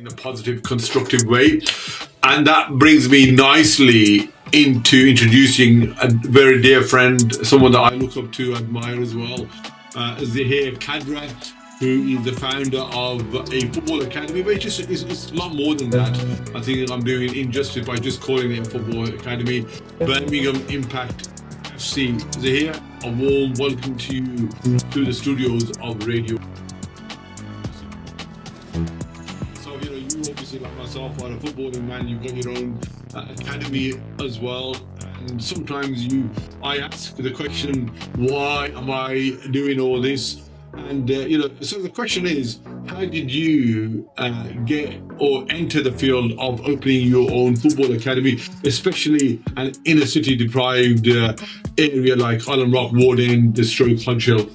in a positive, constructive way. And that brings me nicely into introducing a very dear friend, someone that I look up to, admire as well, Zehir Kadra, who is the founder of a football academy, but it's a lot more than that. I think I'm doing injustice by just calling it a football academy. Birmingham Impact FC. Zehir, a warm welcome to you to the studios of Radio. So, you obviously, like myself, are a footballing man. You've got your own academy as well. And sometimes I ask the question, why am I doing all this? And, so the question is, how did you get or enter the field of opening your own football academy, especially an inner city deprived area like Island Rock, Warden, the Stroke, Hodge Hill?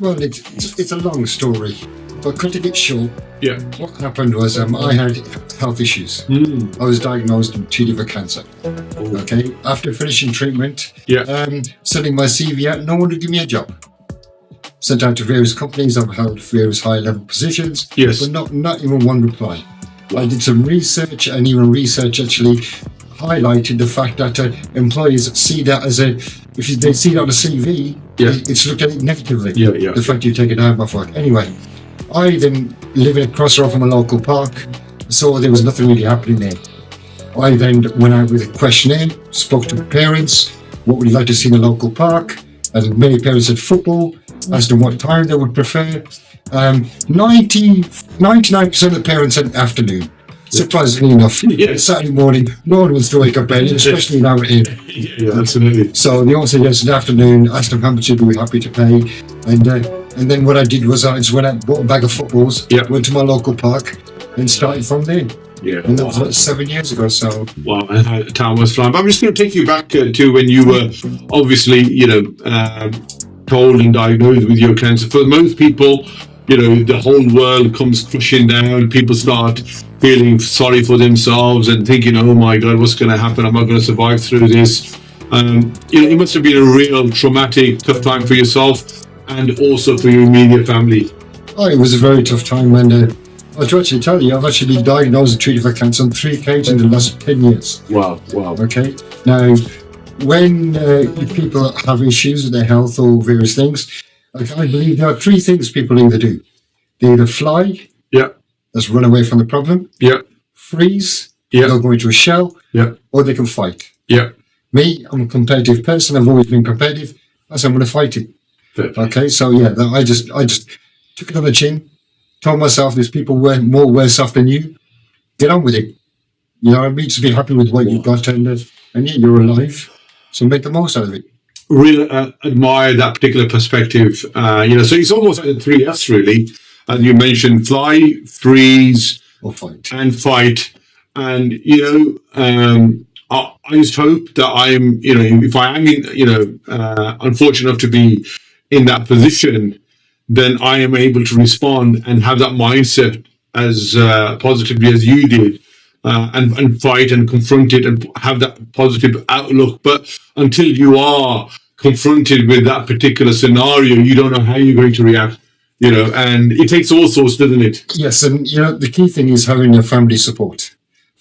Well, it's a long story, but cutting it short, yeah. What happened was I had health issues. I was diagnosed with 2 liver cancer. Okay, after finishing treatment, sending my CV out, no one would give me a job. Sent out to various companies, I've held various high-level positions, but not even one reply. I did some research, and even research actually highlighted the fact that employers see that as if they see that on a CV, it's looked at it negatively. The fact you take it out of work. Anyway, I then live in a crossroad from a local park, so there was nothing really happening there. I then went out with a questionnaire, spoke to parents, what would you like to see in a local park? And many parents said football, asked them what time they would prefer. 99% of the parents said afternoon. Surprisingly enough, Saturday morning, no one wants to wake up early, especially now here. Yeah, absolutely. So they all said yes in the afternoon, asked them how much they'd be happy to pay. And then what I did was I just went out and bought a bag of footballs, went to my local park, and started from there. Yeah, and that was like 7 years ago. So wow, and time was flying. But I'm just going to take you back to when you were obviously, told and diagnosed with your cancer. For most people, the whole world comes crushing down. People start feeling sorry for themselves and thinking, "Oh my God, what's going to happen? Am I going to survive through this?" It must have been a real traumatic, tough time for yourself and also for your immediate family. Oh, it was a very tough time, and I'll actually tell you, I've actually been diagnosed and treated for cancer on 3 occasions in the last 10 years. Wow. Okay. Now, when people have issues with their health or various things, I believe there are 3 things people either do. They either fly, that's run away from the problem, freeze, they'll go into a shell, or they can fight. Me, I'm a competitive person, I've always been competitive, so I'm going to fight it. Okay, so I just took it on the chin, told myself there's people more worse off than you, get on with it. I mean, just be happy with what you've got, and you're alive. So make the most out of it. Really admire that particular perspective. So it's almost like the 3 Fs, really. As you mentioned, fly, freeze, or fight. And fight. And, I just hope that I'm, if I am, unfortunate enough to be in that position, then I am able to respond and have that mindset as positively as you did. And fight and confront it and have that positive outlook. But until you are confronted with that particular scenario, you don't know how you're going to react, and it takes all sorts, doesn't it? Yes, and the key thing is having a family support.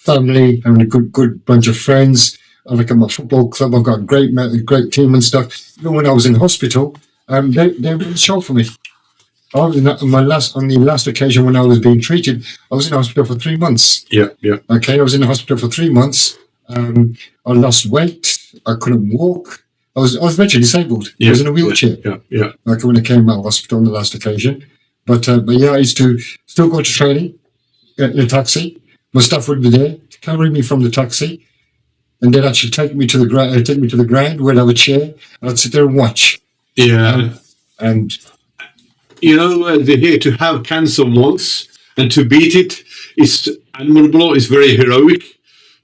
Having a good bunch of friends. I look at my football club, I've got a great team and stuff. Even when I was in hospital, they really showed for me. On the last occasion when I was being treated, I was in hospital for 3 months. Okay, I was in the hospital for 3 months. I lost weight. I couldn't walk. I was virtually disabled. I was in a wheelchair. Like when I came out of hospital on the last occasion. But I used to still go to training in a taxi. My staff would be there to carry me from the taxi, and they'd actually take me to the ground. We'd have a chair, and I'd sit there and watch. And they're here to have cancer once and to beat it is admirable, it's very heroic,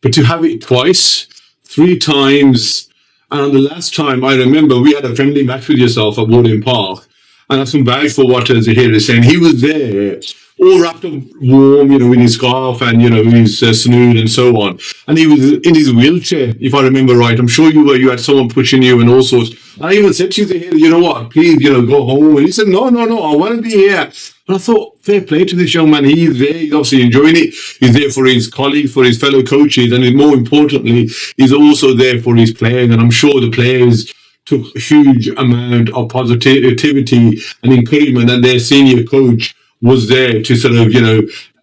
but to have it twice, 3 times, and on the last time I remember we had a friendly match with yourself at Warden Park, and I can vouch for what Zehir is saying. He was there all wrapped up warm, with his scarf and, his snood and so on. And he was in his wheelchair, if I remember right. I'm sure you had someone pushing you and all sorts. I even said to you, you know what, please, go home. And he said, no, I want to be here. And I thought, fair play to this young man. He's there. He's obviously enjoying it. He's there for his colleagues, for his fellow coaches, and more importantly, he's also there for his players. And I'm sure the players took a huge amount of positivity and encouragement, and their senior coach was there to sort of,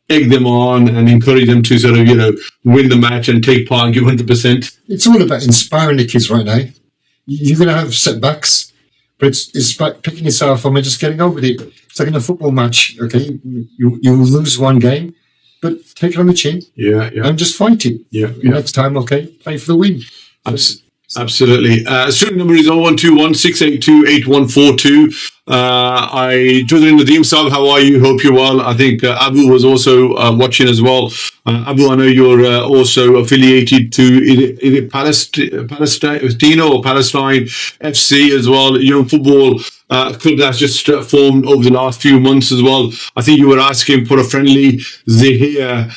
egg them on and encourage them to sort of, win the match and take part and give 100%. It's all about inspiring the kids right now. You're going to have setbacks, but it's about picking yourself up and just getting over it. It's like in a football match, okay? You lose one game, but take it on the chin. Yeah. And just fight it. Yeah. Next time, okay, play for the win. Absolutely. Student number is 0121 682 8142. I joined Nadeem Saab, how are you? Hope you're well. I think Abu was also watching as well. Abu, I know you're also affiliated to is it Palestine or Palestine FC as well. Young football club that's just formed over the last few months as well. I think you were asking for a friendly Zehir.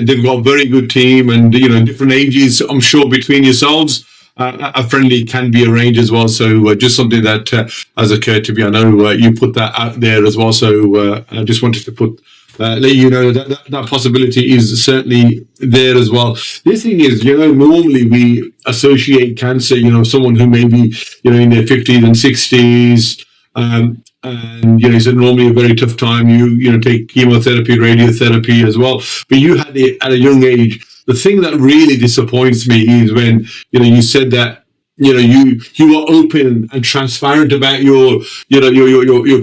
They've got a very good team and, different ages, I'm sure, between yourselves. A friendly can be arranged as well. So just something that has occurred to me. I know you put that out there as well. So I just wanted to let you know that possibility is certainly there as well. The thing is, normally we associate cancer, someone who may be, in their 50s and 60s, and it's normally a very tough time. You take chemotherapy, radiotherapy as well. But you had it at a young age. The thing that really disappoints me is when you said that you were open and transparent about your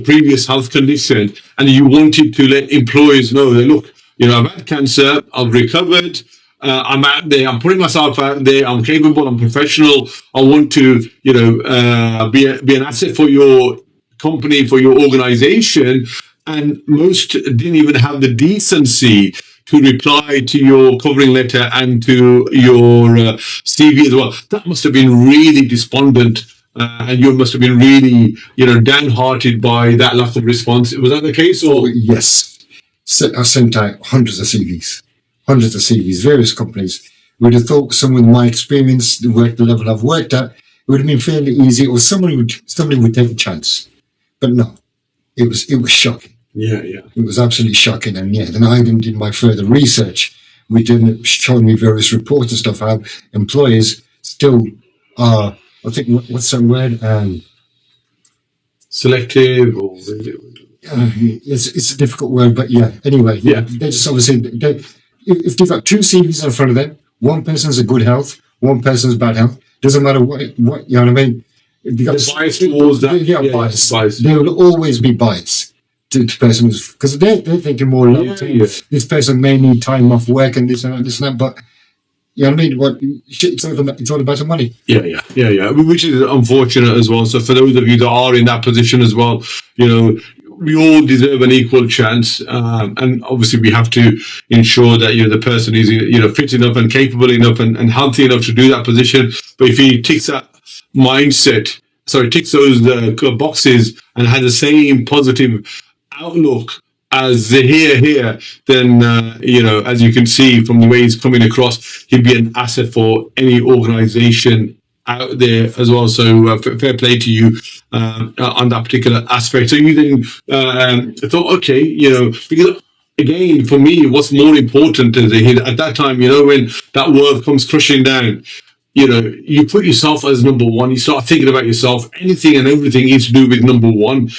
previous health condition, and you wanted to let employers know that, look, I've had cancer, I've recovered. I'm out there. I'm putting myself out there. I'm capable. I'm professional. I want to, be an asset for your company, for your organization. And most didn't even have the decency to reply to your covering letter and to your CV as well. That must have been really despondent, and you must have been really, downhearted by that lack of response. Was that the case? Or yes, I sent out hundreds of CVs, various companies. We'd have thought someone with my experience, the level I've worked at, it would have been fairly easy, or somebody would take a chance. But no, it was shocking. Yeah. It was absolutely shocking. And then I did my further research. We did showing me various reports and stuff, how employers still are, I think, what's that word? Selective or... it's a difficult word, but anyway. Yeah. They just obviously, if they've got two CVs in front of them, one person's a good health, one person's bad health, doesn't matter what you know what I mean? They're biased towards that. Bias. There will always be bias. To person because they're thinking more long term. Yeah. This person may need time off work and this and that, but it's all about the money. Yeah. Which is unfortunate as well. So for those of you that are in that position as well, we all deserve an equal chance, and obviously we have to ensure that the person is fit enough and capable enough and healthy enough to do that position. But if he ticks that mindset, ticks those boxes and has the same positive outlook as Zehir here, then as you can see from the way he's coming across, he'd be an asset for any organisation out there as well. So fair play to you on that particular aspect. So you then thought, okay, because again, for me, what's more important is at that time, when that world comes crushing down, you put yourself as number one. You start thinking about yourself. Anything and everything is to do with number one.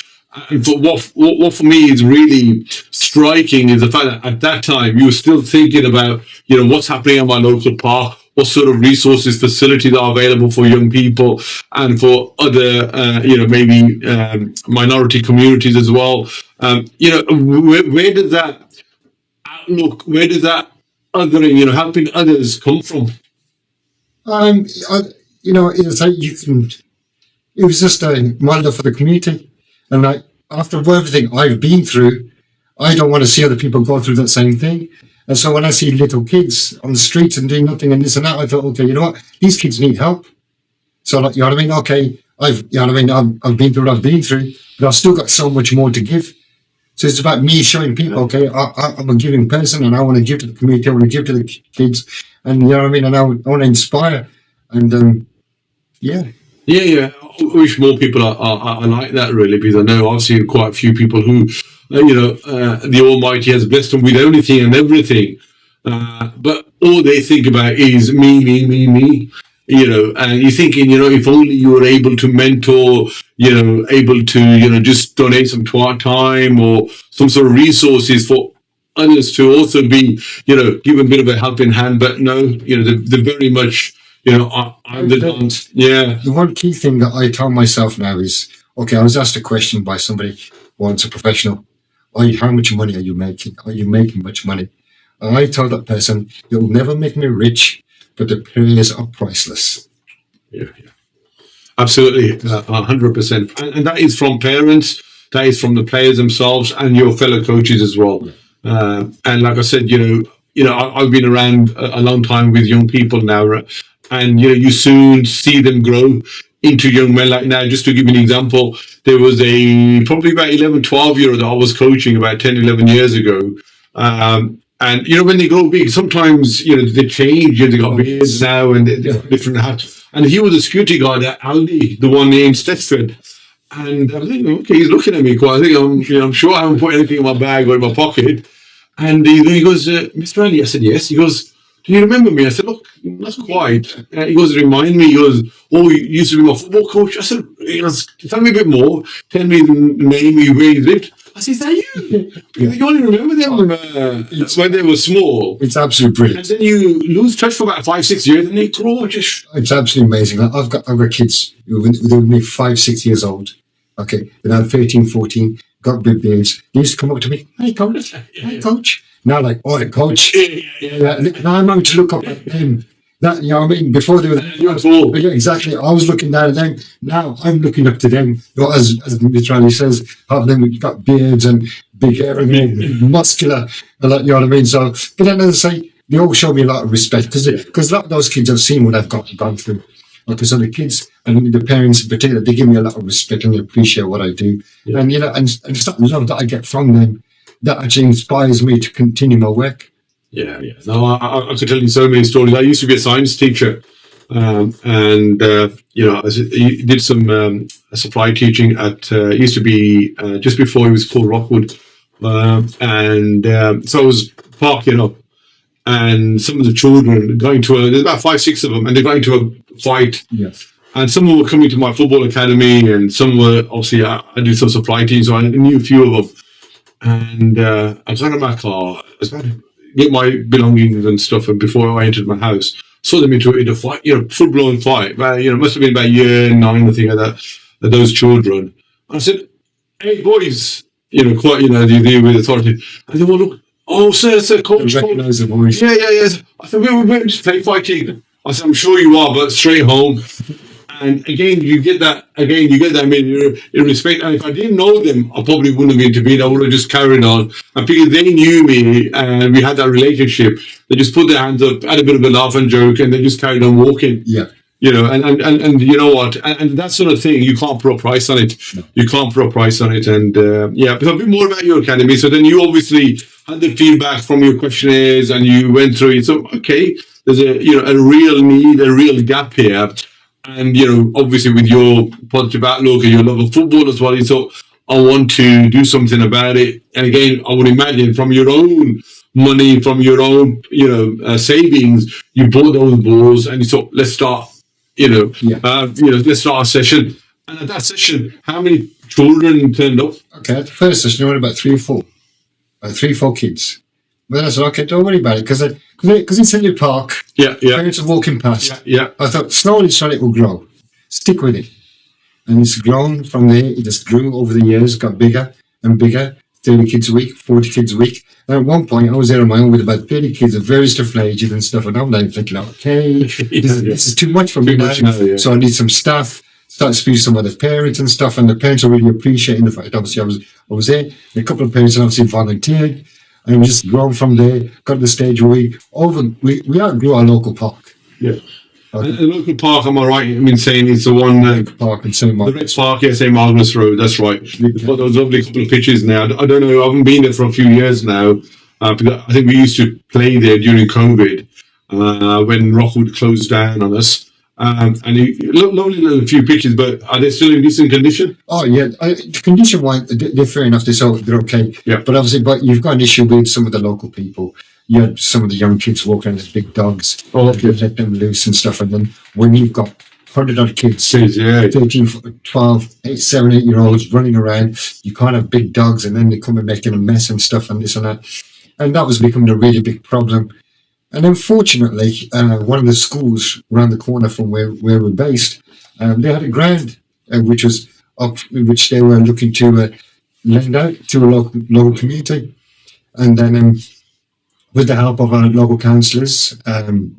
And for what for me is really striking is the fact that at that time you were still thinking about what's happening at my local park, what sort of resources, facilities are available for young people and for other maybe minority communities as well. Where does that outlook? Where does that othering, helping others come from? It's like it was just a model for the community. And after everything I've been through, I don't want to see other people go through that same thing. And so when I see little kids on the streets and doing nothing and this and that, I thought, okay, you know what? These kids need help. So, you know what I mean? Okay, I've been through what I've been through, but I've still got so much more to give. So it's about me showing people, okay, I'm a giving person and I want to give to the community, I want to give to the kids. And, you know what I mean? And I want to inspire. And, Yeah. I wish more people are like that, really, because I know I've seen quite a few people who the Almighty has blessed them with anything and everything. But all they think about is me. And you're thinking, if only you were able to mentor, able to, just donate some time or some sort of resources for others to also be, give a bit of a helping hand. But no, they're very much, I'm the dance. Yeah. The one key thing that I tell myself now is, okay, I was asked a question by somebody once, a professional, how much money are you making? Are you making much money? And I told that person, you'll never make me rich, but the prayers are priceless. Yeah. Absolutely, 100%. And that is from parents, that is from the players themselves and your fellow coaches as well. Yeah. And like I said, I've been around a long time with young people now, and you soon see them grow into young men. Like now, just to give you an example, there was probably about 11, 12-year-old that I was coaching about 10, 11 years ago. And when they grow big, sometimes they change. They got beards now and they got different hats. And he was a security guard at Aldi, the one named Stetsford. And I'm thinking, okay, he's looking at me quite. I think I'm sure I haven't put anything in my bag or in my pocket. And he goes, Mr. Ali, I said yes. He goes, do you remember me? I said, look, not quite. He goes, remind me. He goes, oh, you used to be my football coach. I said, tell me a bit more. Tell me the name, where you lived. I said, is that you? You only remember them when they were small. It's absolutely brilliant. And then you lose touch for about 5-6 years and they grow. It's absolutely amazing. I've got kids who are only 5-6 years old. Okay, they're now 13, 14, got big beards. They used to come up to me, hey, coach. Hey, coach. Now, like, all right, coach. Now I'm going to look up at them. That, before they were... Yeah, exactly. I was looking down at them. Now I'm looking up to them. As Mr. Ali says, half of them have got beards and big hair and muscular. So, but then, as I say, they all show me a lot of respect because a lot of those kids have seen what I've gone through. Okay, so the kids and the parents in particular, they give me a lot of respect and they appreciate what I do. Yeah. And, and it's that love that I get from them that actually inspires me to continue my work. Yeah. No, I could tell you so many stories. I used to be a science teacher, I did some supply teaching at. Used to be just before it was called Rockwood, so I was parking up, and some of the children there's about 5-6 of them, and they got into a fight. Yes. And some of them were coming to my football academy, and some were obviously I did some supply teaching, so I knew a few of them. And I was out of my car. I was about to get my belongings and stuff, and before I entered my house, saw them into a fight, full-blown fight. But, must have been about year 9, I think, of that, those children. And I said, hey, boys, quite, they deal with authority. And they were, look, oh, sir, coach. Recognise the voice. Yeah. I said, we're just play fighting. I said, I'm sure you are, but straight home. And again, you get that in respect. And if I didn't know them, I probably wouldn't have intervened. I would have just carried on. And because they knew me and we had that relationship, they just put their hands up, had a bit of a laugh and joke, and they just carried on walking. Yeah. And you know what? And that sort of thing, you can't put a price on it. No. You can't put a price on it. And so a bit more about your academy. So then you obviously had the feedback from your questionnaires and you went through it. So, okay, there's a real need, a real gap here. And, obviously with your positive outlook and your love of football as well, you thought, I want to do something about it. And again, I would imagine from your own money, from your own, savings, you bought those balls and you thought, let's start, let's start a session. And at that session, how many children turned up? Okay, at the first session, there were about 3 or 4. 3 or 4 kids. But I said, okay, don't worry about it, because it's a new park. Yeah. Parents are walking past. Yeah. I thought, slowly it will grow. Stick with it. And it's grown from there. It just grew over the years, got bigger and bigger. 30 kids a week, 40 kids a week. And at one point, I was there on my own with about 30 kids of various different ages and stuff. And I'm like thinking, okay, this is too much for me now. So I need some staff. Started speaking to some of the parents and stuff. And the parents are really appreciating the fact. Obviously, I was there. A couple of parents obviously volunteered. And we just grown from there, got to the stage where we outgrew our local park. Yeah. Okay. The local park, am I right in saying it's the one... park in St. Margaret's. The Rex Park, yeah, St. Margaret's Road, that's right. They've got those lovely couple of pitches now. I don't know, I haven't been there for a few years now. Because I think we used to play there during COVID, when Rockwood closed down on us. And lovely little few pictures, but are they still in decent condition? Oh yeah, condition-wise, they're fair enough. They're okay. Yeah. But obviously, you've got an issue with some of the local people. You had some of the young kids walking around as big dogs. Oh, okay. Let them loose and stuff. And then when you've got 100 odd kids, 13, 12, 7, 8 year olds running around, you can't have big dogs, and then they come and making a mess and stuff and this and that. And that was becoming a really big problem. And unfortunately, one of the schools around the corner from where we're based, they had a ground which they were looking to lend out to a local community. And then with the help of our local councillors, Dan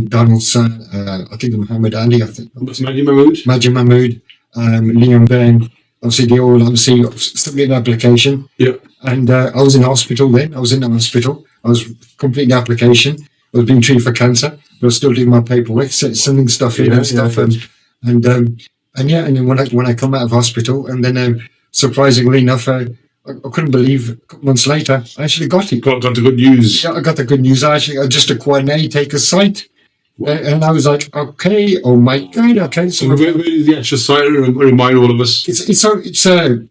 Donaldson, I think Muhammad Ali, Majid Mahmood, Liam Bain, obviously they all submitted an application. Yeah. And I was in hospital then. I was in the hospital. I was completing the application. I was being treated for cancer, but I was still doing my paperwork, sending stuff in and stuff. And then when I come out of hospital, and then surprisingly enough, I couldn't believe a couple months later, I actually got it. Got the good news. Yeah, I got the good news. I just acquired an A-taker site. And I was like, okay, oh my God, okay. So where is the actual site? Remind all of us. It's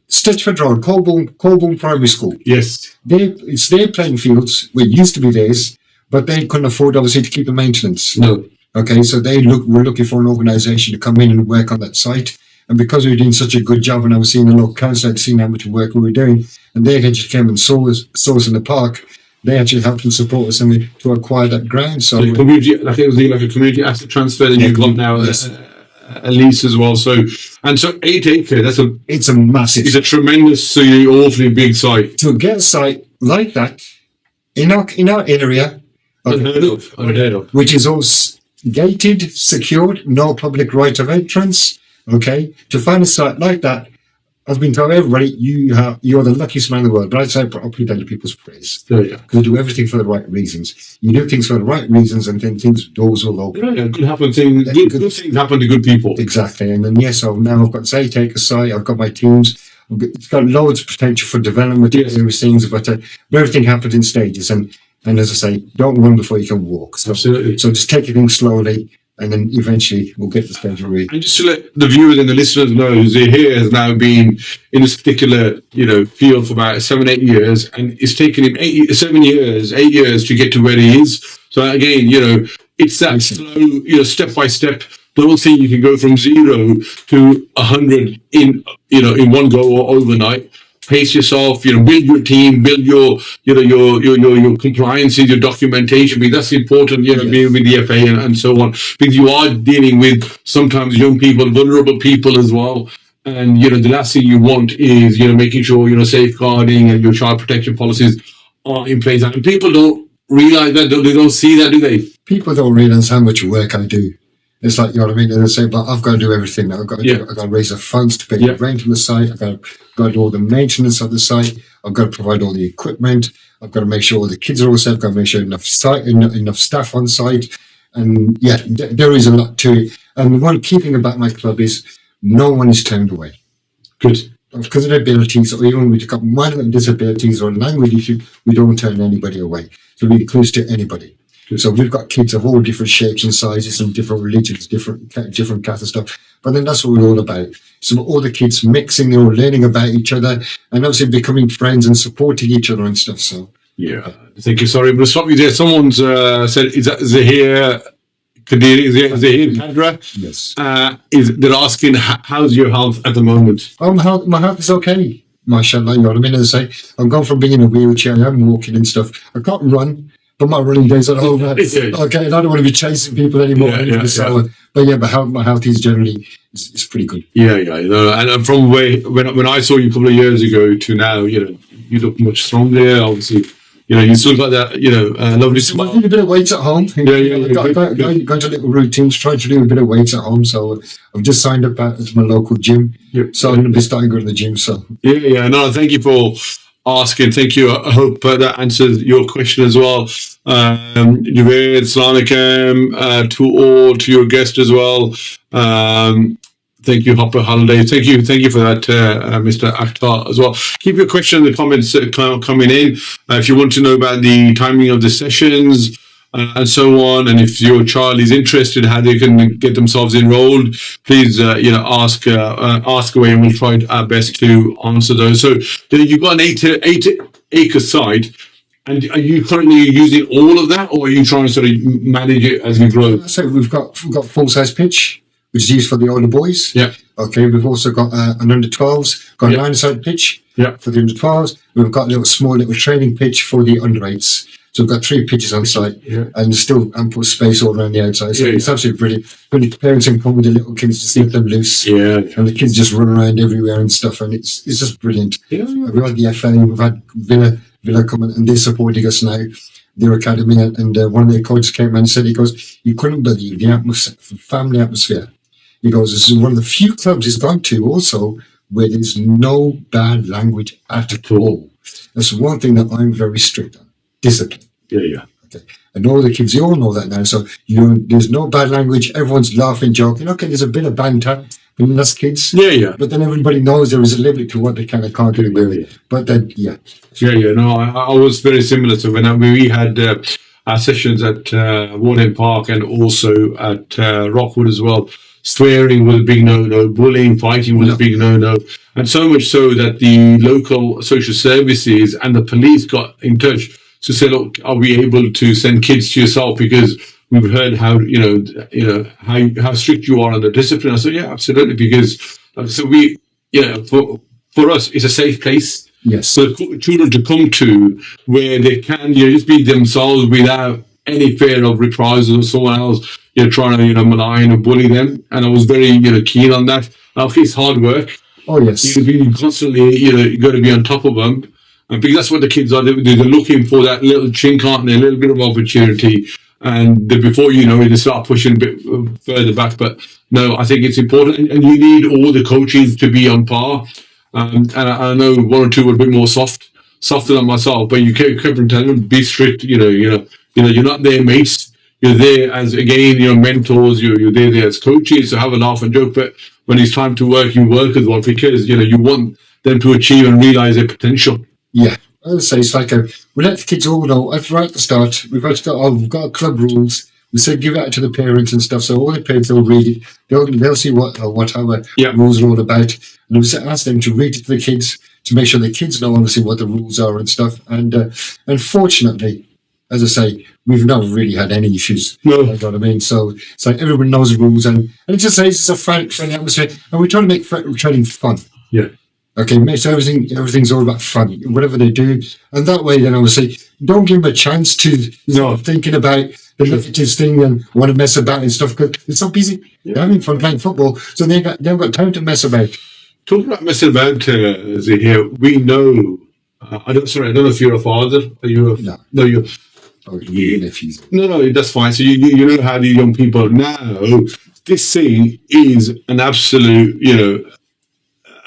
Stitchford Road, Colborne Primary School. Yes. It's their playing fields, well, it used to be theirs, but they couldn't afford, obviously, to keep the maintenance. No. Okay, so were looking for an organisation to come in and work on that site. And because we were doing such a good job, and I was seeing the local council, I'd seen how much work we were doing, and they actually came and saw us in the park. They actually helped and support us to acquire that ground. So the community, I think it was like a community asset transfer that you've got now, yes. A lease as well. So 8 acres. It's a massive. It's a tremendous, awfully big site. To get a site like that in our area, unheard of. Which is all gated, secured, no public right of entrance. Okay, to find a site like that, I've been told everybody you're the luckiest man in the world, but I'd say I'll put down to people's praise. Yeah. Because you do everything for the right reasons. You do things for the right reasons, and then doors will open. Yeah, good things happen to good people. Exactly. And then so now I've got this 8-acre site. I've got my teams. It's got loads of potential for development. Yes. Things, but everything happens in stages. And as I say, don't run before you can walk. So, absolutely. So just take things slowly. And then eventually we'll get the stage where And just to let the viewers and the listeners know, Zehir has now been in this particular, field for about 7-8 years, and it's taken him 8 years to get to where he is. So again, it's that slow, step by step. Don't think you can go from 0 to 100 in one go or overnight. Pace yourself, build your team, build your compliances, your documentation, because that's important, being with the FA and so on, because you are dealing with sometimes young people, vulnerable people as well. And, the last thing you want is, making sure, safeguarding and your child protection policies are in place. And people don't realize that, they don't see that, do they? People don't realize how much work I do. It's like, and they say, but I've got to do everything. I've got to raise the funds to pay the rent on the site. I've got to do all the maintenance of the site. I've got to provide all the equipment. I've got to make sure all the kids are all safe. I've got to make sure enough staff on site. And there is a lot to it. And the one key thing about my club is no one is turned away. Good. Because of their abilities, or even with minor disabilities or language issue, we don't turn anybody away. So we're close to anybody. So we've got kids of all different shapes and sizes and different religions, different cats and stuff. But then that's what we're all about. So all the kids mixing, they're all learning about each other and obviously becoming friends and supporting each other and stuff. So thank you. Sorry, I'm going to stop you there. Someone's said, is that Zehir Kadra? Yes. They're asking, how's your health at the moment? My health is okay. Mashallah, you know what I mean? As I say, I'm going from being in a wheelchair, I'm walking and stuff. I can't run. But my running days are over. Okay, and I don't want to be chasing people anymore. But my health is generally is pretty good. And from when I saw you a couple of years ago to now, you look much stronger. Obviously, you still got that, lovely smile. I did a bit of weights at home. Got a little routines, trying to do a bit of weights at home. So I've just signed up at my local gym. So I'm going to be starting going to the gym. So no, thank you for asking. Thank you. I hope that answers your question as well. Juvaid, Assalamu alaikum, to your guest as well. Thank you, Hopper Holiday. Thank you for that, Mr. Akhtar as well. Keep your question in the comments coming in. If you want to know about the timing of the sessions, and so on. And if your child is interested, how they can get themselves enrolled, please, ask away, and we'll try our best to answer those. So you've got an 8 acre site. And are you currently using all of that, or are you trying to sort of manage it as you grow? So we've got full size pitch, which is used for the older boys. Yeah. Okay. We've also got an under 12s, got a 9-side pitch. Yeah. For the under 12s, we've got a small training pitch for the under 8s. So we've got 3 pitches on site, and still ample space all around the outside. So it's absolutely brilliant. When the parents can come with the little kids to let them loose, and the kids just run around everywhere and stuff, and it's just brilliant. Yeah. We've had the FA, we've had Villa coming, and they're supporting us now, their academy, and one of their coaches came and said, he goes, you couldn't believe the family atmosphere. He goes, this is one of the few clubs he's gone to also where there's no bad language at all. That's one thing that I'm very strict on. Discipline. Yeah. Okay. And all the kids, you all know that now. So there's no bad language. Everyone's laughing, joking. Okay, there's a bit of banter between us kids. Yeah. But then everybody knows there is a limit to what they can and can't do. But then, Yeah. No, I was very similar to when we had our sessions at Warden Park and also at Rockwood as well. Swearing was a big no-no, bullying, fighting was a big no-no, and so much so that the local social services and the police got in touch to say, look, are we able to send kids to yourself, because we've heard how how strict you are on the discipline. I said, yeah, absolutely, because so we, for us, it's a safe place. Yes. For children to come to where they can just be themselves without any fear of reprisals or someone else trying to malign or bully them. And I was very keen on that. Okay, it's hard work. Oh yes. You constantly you got to be on top of them, and because that's what the kids are. They're looking for that little chink, aren't they? A little bit of opportunity, and before you know it, they start pushing a bit further back. But no, I think it's important, and you need all the coaches to be on par. And I know one or two were a bit more softer than myself, but you kept telling them, be strict. You're not their mates. You're there as, again, mentors. You're there as coaches to have a laugh and joke. But when it's time to work, you work as well, because you want them to achieve and realize their potential. Yeah, I would say it's like we let the kids all know right at the start. We've got club rules. We said give it out to the parents and stuff, so all the parents will read it. They'll see what our rules are all about, and we ask them to read it to the kids to make sure the kids know honestly what the rules are and stuff. And fortunately, as I say, we've not really had any issues. No. You know what I mean? So it's like everyone knows the rules, and it just says it's a friendly atmosphere, and we're trying to make training fun. Yeah. Okay, so everything's all about fun, whatever they do, and that way, then obviously, don't give them a chance to start thinking about the latest thing and want to mess about and stuff, because it's so busy. They're having fun playing football, so they haven't got time to mess about. Talking about messing about, Zehir, we know. I don't know if you're a father. Are you? No, you're. Oh, yeah, nephews. No, that's fine. So you know how the young people now. This thing is an absolute,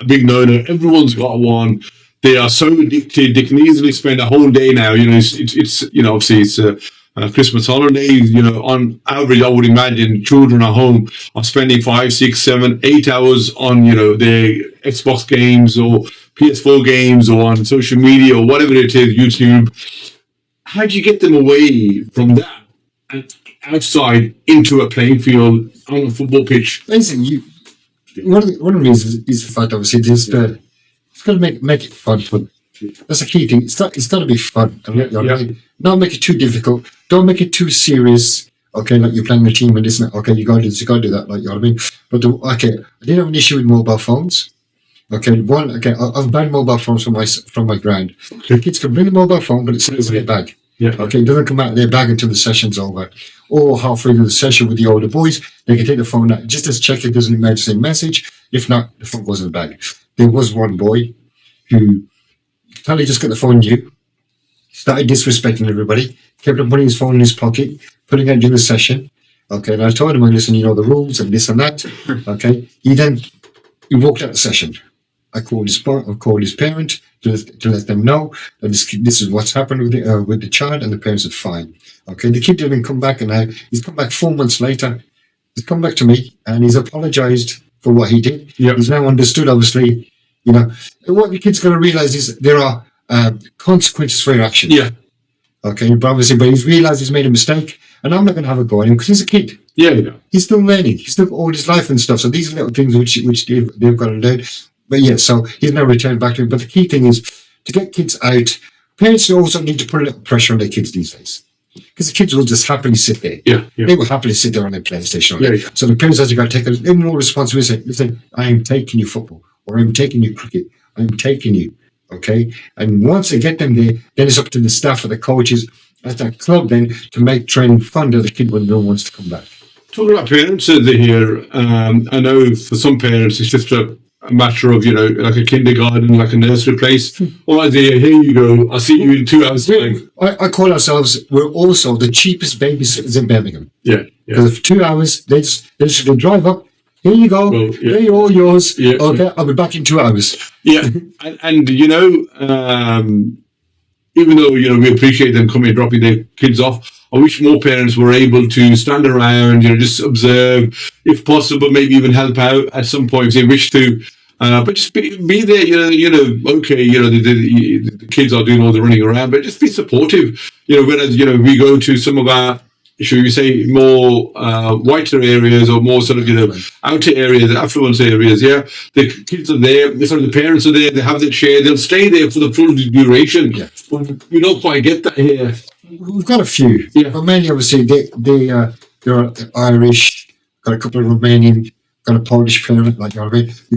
a big no-no. Everyone's got one. They are so addicted. They can easily spend a whole day now. It's obviously it's Christmas holidays. On average, I would imagine children at home are spending 5, 6, 7, 8 hours on their Xbox games or PS4 games or on social media or whatever it is, YouTube. How do you get them away from that and outside into a playing field on a football pitch? Basically, one of the reasons is the fact, obviously, it's got to make it fun. That's the key thing. It's got to be fun. Don't make it too difficult. Don't make it too serious. Okay, like you're playing a team and this and that. Okay, you got to do this, you got to do that. Like, you know what I mean? But I did have an issue with mobile phones. Okay, I've banned mobile phones from my ground. The kids can bring a mobile phone, but it stays in their bag. Yeah. Okay, it doesn't come out of their bag until the session's over. Or halfway through the session with the older boys, they can take the phone out just to check if there's an emergency message. If not, the phone goes in the bag. There was one boy who totally just got the phone new, started disrespecting everybody, kept on putting his phone in his pocket, putting it during the session. Okay, and I told him, listen, you know the rules and this and that. Okay, he walked out of the session. I called his parent to let them know that this is what's happened with the child, and the parents are fine. Okay, the kid didn't come back, and he's come back 4 months later. He's come back to me, and he's apologised for what he did. Yep. He's now understood, obviously. What the kid's going to realise is there are consequences for your actions. Yeah. Okay, but obviously, but he's realised he's made a mistake, and I'm not going to have a go at him because he's a kid. Yeah. He's still learning. He's still got all his life and stuff. So these are little things which they've got to learn. But yeah, so he's now returned back to him. But the key thing is to get kids out. Parents also need to put a little pressure on their kids these days, because the kids will just happily sit there. Yeah. They will happily sit there on their PlayStation. Yeah. So the parents actually got to take a little more responsibility. Listen, I am taking you football, or I'm taking you cricket. I'm taking you. Okay, and once they get them there, then it's up to the staff or the coaches at that club then to make training fun to the kid when no one wants to come back. Talking about parents here, I know for some parents it's just a matter of, like a kindergarten, like a nursery place. All right, here you go. I'll see you in 2 hours' time. I call ourselves, we're also the cheapest babysitters in Birmingham. Yeah. Because for 2 hours, they just drive up. Here you go. Well, yeah. They're all yours. Yeah. Okay, I'll be back in 2 hours. Yeah, and even though we appreciate them coming and dropping their kids off, I wish more parents were able to stand around, just observe, if possible, maybe even help out at some point if they wish to. But just be there, okay, the kids are doing all the running around, but just be supportive. Whereas we go to some of our, should we say, more whiter areas or more sort of outer areas, affluent areas. Yeah, the kids are there. The parents are there. They have their share. They'll stay there for the full duration. Yeah, we don't quite get that here. We've got a few. Yeah, but mainly obviously they're Irish. Got a couple of Romanian. Got a Polish parent, like you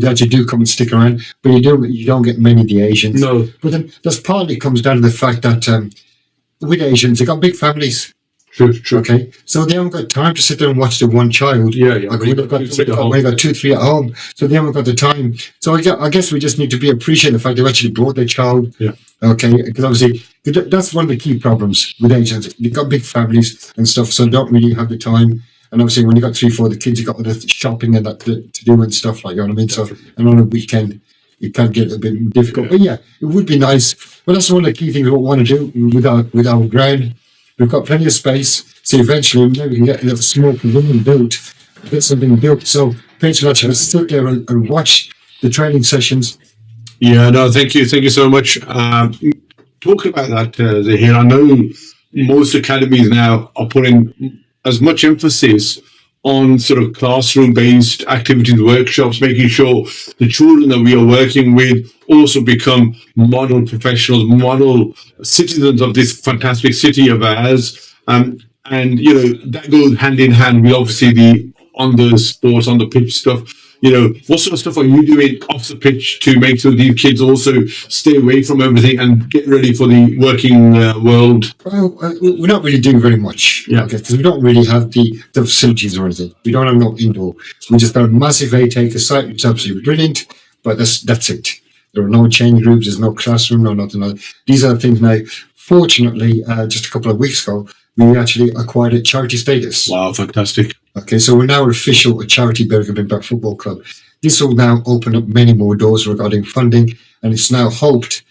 actually do come and stick around, but you don't get many of the Asians. No, but then that's partly comes down to the fact that with Asians they got big families. True. Okay, so they haven't got time to sit there and watch the one child. Yeah. Like we've got 2-3 at home, so they haven't got the time. So I guess we just need to be appreciating the fact they've actually brought their child. Yeah. Okay, because obviously that's one of the key problems with Asians. They've got big families and stuff, so they don't really have the time. And obviously, when you got 3-4 the kids, you got the shopping and that to do and stuff like that. You know what I mean? So, and on a weekend, it can get a bit difficult. But yeah, it would be nice. But that's one of the key things we want to do with our ground. We've got plenty of space, so eventually maybe we can get a little small pavilion built, get something built, so parents can actually sit there and watch the training sessions. Yeah, no, thank you so much. Talking about that, Zehir, I know most academies now are putting as much emphasis on sort of classroom-based activities, workshops, making sure the children that we are working with also become model professionals, model citizens of this fantastic city of ours. And, that goes hand in hand with obviously the on the sports, on the pitch stuff. What sort of stuff are you doing off the pitch to make sure these kids also stay away from everything and get ready for the working world? Well, we're not really doing very much. Yeah. Because we don't really have the facilities or anything. We don't have no indoor. We just got a massive A-taker site, which is absolutely brilliant, but that's it. There are no change groups, there's no classroom, no nothing like that. These are the things now. Fortunately, just a couple of weeks ago, we actually acquired a charity status. Wow, fantastic. Okay, so we're now an official charity Birmingham Impact Football Club. This will now open up many more doors regarding funding, and it's now hoped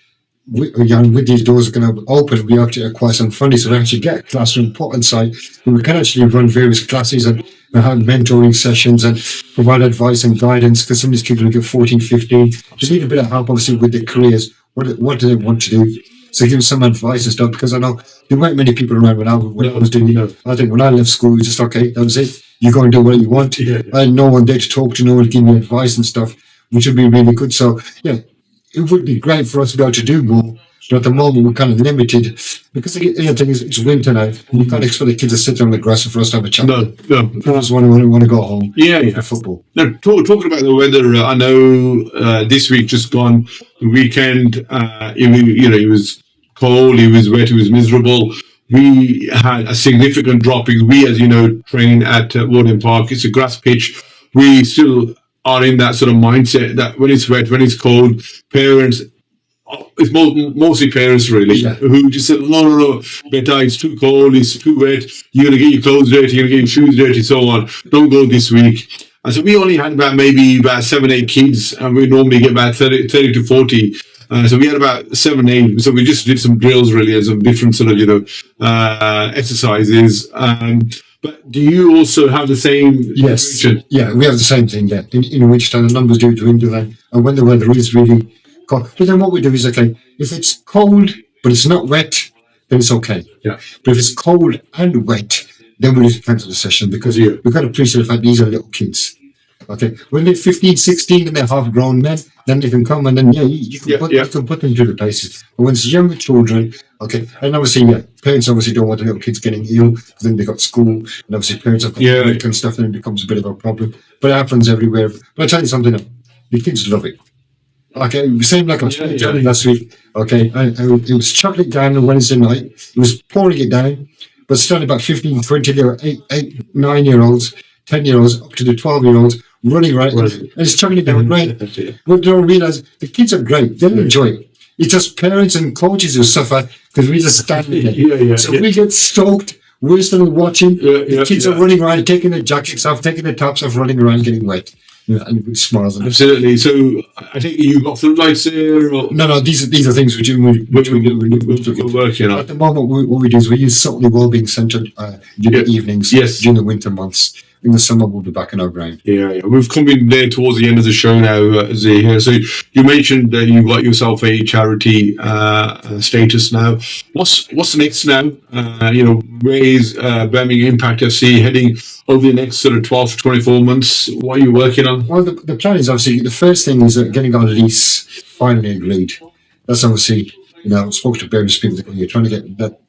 with these doors are going to open, we have to acquire some funding so we actually get a classroom put on site where we can actually run various classes and have mentoring sessions and provide advice and guidance, because some of these kids will get 14, 15. Just need a bit of help, obviously, with their careers. What do they want to do? So give them some advice and stuff, because I know there weren't many people around when I was doing it. I think when I left school, it was just, okay, that was it. You go and do what you want. Yeah. I had no one there to talk to, no one to give me advice and stuff, which would be really good. So, yeah, it would be great for us to be able to do more. But at the moment, we're kind of limited, because the other thing is it's winter now. You can't expect the kids to sit there on the grass and for us to have a chat. No. I just want to go home. Yeah. For football. Now, talking about the weather, I know this week just gone, the weekend, it was cold, it was wet, it was miserable. We had a significant drop because we, as you know, train at Warden Park. It's a grass pitch. We still are in that sort of mindset that when it's wet, when it's cold, parents, it's mostly parents really, who just said, no, beta, it's too cold, it's too wet, you're going to get your clothes dirty, you're going to get your shoes dirty, so on. Don't go this week. And so we only had about 7-8 kids, and we normally get about 30 to 40. So we had about 7, 8. So we just did some drills really and some different sort of, exercises. But do you also have the same? Yes. Yeah, we have the same thing there. In which time the numbers do dwindle, and when the weather is really cold. But then what we do is, okay, if it's cold but it's not wet, then it's okay. Yeah. But if it's cold and wet, then we need to cancel the session because we've got to appreciate the fact these are little kids. Okay, when they're 15, 16 and they're half-grown men, then they can come and then you can put them through the paces. But when it's younger children, okay, and obviously parents obviously don't want the little kids getting ill because then they got school and obviously parents have got work and stuff, and it becomes a bit of a problem. But it happens everywhere. But I tell you something, the kids love it. Okay, same like I was telling you last week. Okay, it was chocolate down on Wednesday night. It was pouring it down, but still about 15, 20, 9-year-olds, 10-year-olds, up to the 12-year-olds. Running right, and it's chucking it down right. But they don't realise the kids are great; they'll enjoy it. It's just parents and coaches who suffer because we just stand there. So we get stoked. We're still watching. The kids are running around, taking their jackets off, taking their tops off, running around, getting wet. And we smile. Absolutely. So I think you got floodlights there. Or? No. These are things we're working on. At the moment, what we do is we use Sutton Wellbeing Centre during the evenings, during the winter months. In the summer, we'll be back in our ground. Yeah. We've come in there towards the end of the show now, Zehir. So you mentioned that you got yourself a charity status now. What's the next now? Where is Birmingham Impact FC heading over the next sort of 12 to 24 months? What are you working on? Well, the plan is obviously, the first thing is getting our lease finally agreed. That's obviously, I spoke to various people that you're trying to get that,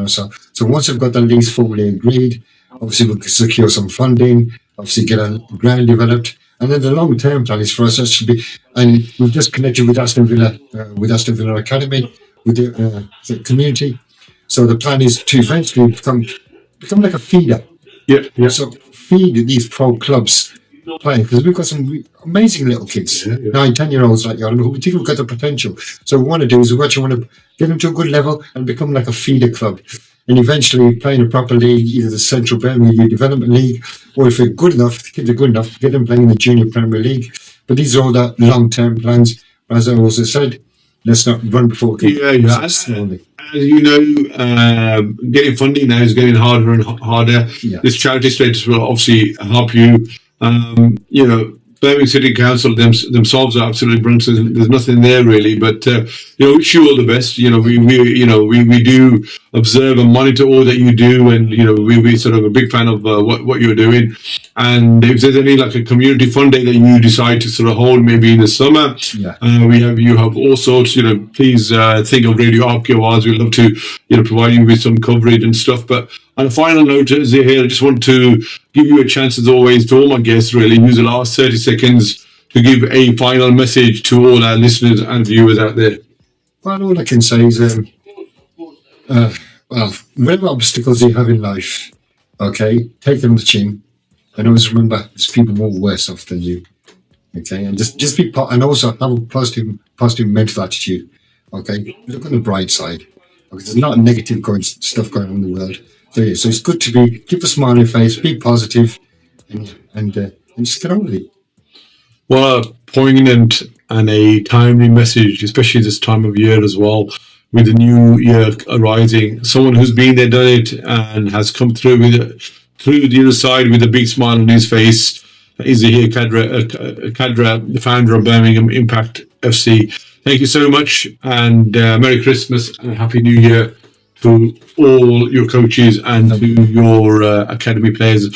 so once I've got the lease formally agreed, obviously we'll secure some funding, obviously get a ground developed, and then the long-term plan is for us actually and we've just connected with Aston Villa Academy, with the community. So the plan is to eventually become like a feeder. Yeah. So feed these pro clubs playing, because we've got some amazing little kids, 9, 10-year-olds like you, who we think have got the potential. So what we want to do is we actually want to get them to a good level and become like a feeder club. And eventually playing a proper league, either the Central Birmingham Youth Development League, or if they're good enough, the kids are good enough, get them playing in the Junior Premier League. But these are all the long-term plans. As I also said, let's not run before we can. As you know, getting funding now is getting harder and harder. Yeah. This charity status will obviously help you. Birmingham City Council themselves are absolutely brilliant. There's nothing there really, but wish you all the best. We do observe and monitor all that you do, and we sort of a big fan of what you're doing. And if there's any like a community fun day that you decide to sort of hold, maybe in the summer, you have all sorts. Please think of Radio Aap Ki Awaaz. We'd love to provide you with some coverage and stuff. But on a final note, Zehir, I just want to give you a chance, as always, to all my guests, really, use the last 30 seconds to give a final message to all our listeners and viewers out there. Well, all I can say is, whatever obstacles you have in life, okay, take them on the chin. And always remember, there's people more worse off than you. Okay, and just be and also have a positive mental attitude. Okay, look on the bright side. Okay, there's not negative stuff going on in the world. So it's good to keep a smile on your face, be positive, and just get on with it. Well, a poignant and a timely message, especially this time of year as well, with the new year arising. Someone who's been there, done it, and has come through the other side with a big smile on his face is Zehir Kadra, the founder of Birmingham Impact FC. Thank you so much, and Merry Christmas and Happy New Year to all your coaches and to your academy players.